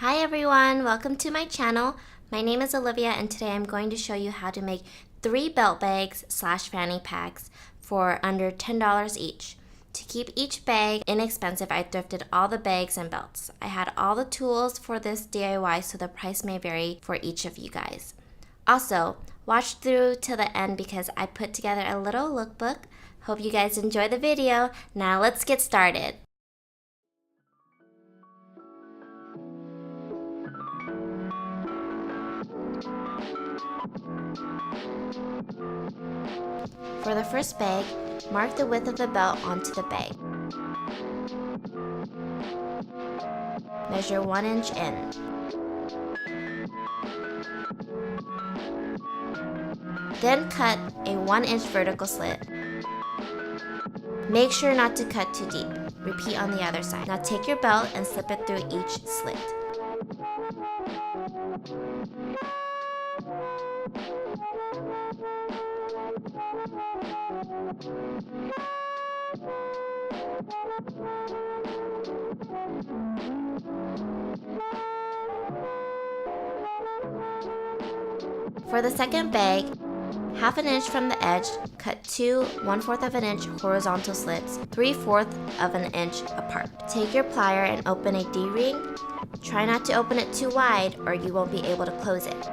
Hi everyone, welcome to my channel. My name is Olivia and today I'm going to show you how to make 3 belt bags / fanny packs for under $10 each. To keep each bag inexpensive, I thrifted all the bags and belts. I had all the tools for this DIY, so the price may vary for each of you guys. Also, watch through till the end because I put together a little lookbook. Hope you guys enjoy the video. Now let's get started. For the first bag, mark the width of the belt onto the bag. Measure 1 inch in. Then cut a 1 inch vertical slit. Make sure not to cut too deep. Repeat on the other side. Now take your belt and slip it through each slit. For the second bag, half an inch from the edge, cut 2 1/4 of an inch horizontal slits 3/4 of an inch apart. Take your plier and open a D-ring. Try not to open it too wide or you won't be able to close it.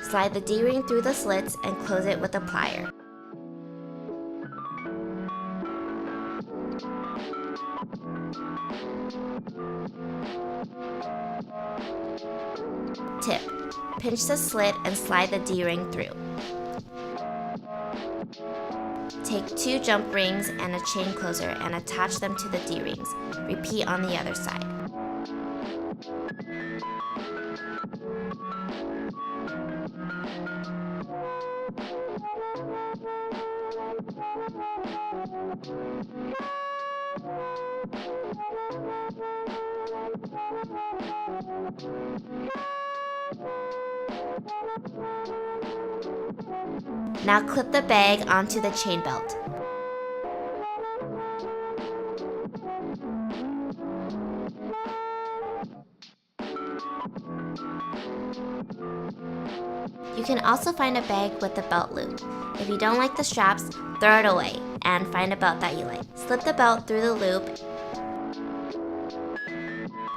Slide the D-ring through the slits and close it with a plier. Tip: pinch the slit and slide the D-ring through. Take 2 jump rings and a chain closer and attach them to the D-rings. Repeat on the other side. Now clip the bag onto the chain belt. You can also find a bag with a belt loop. If you don't like the straps, throw it away and find a belt that you like. Slip the belt through the loop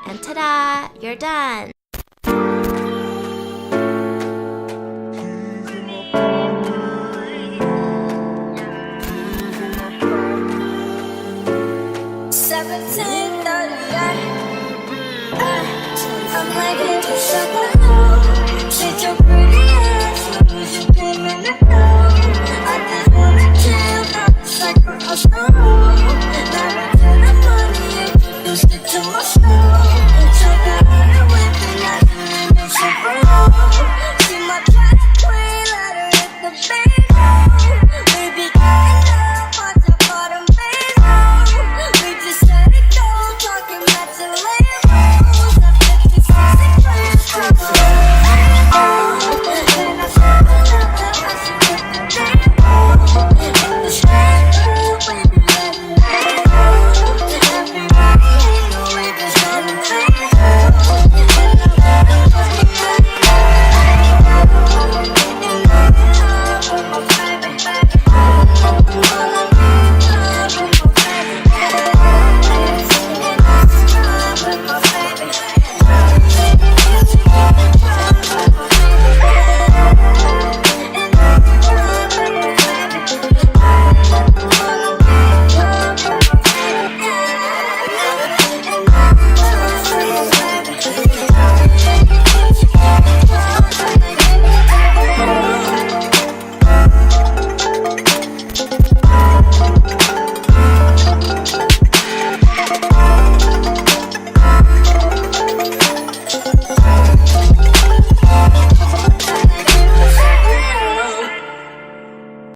and ta-da! You're done! I'm like it to shut the door. Shake your pretty ass, you came in the door. I just wanna chill, not a second of sorrow.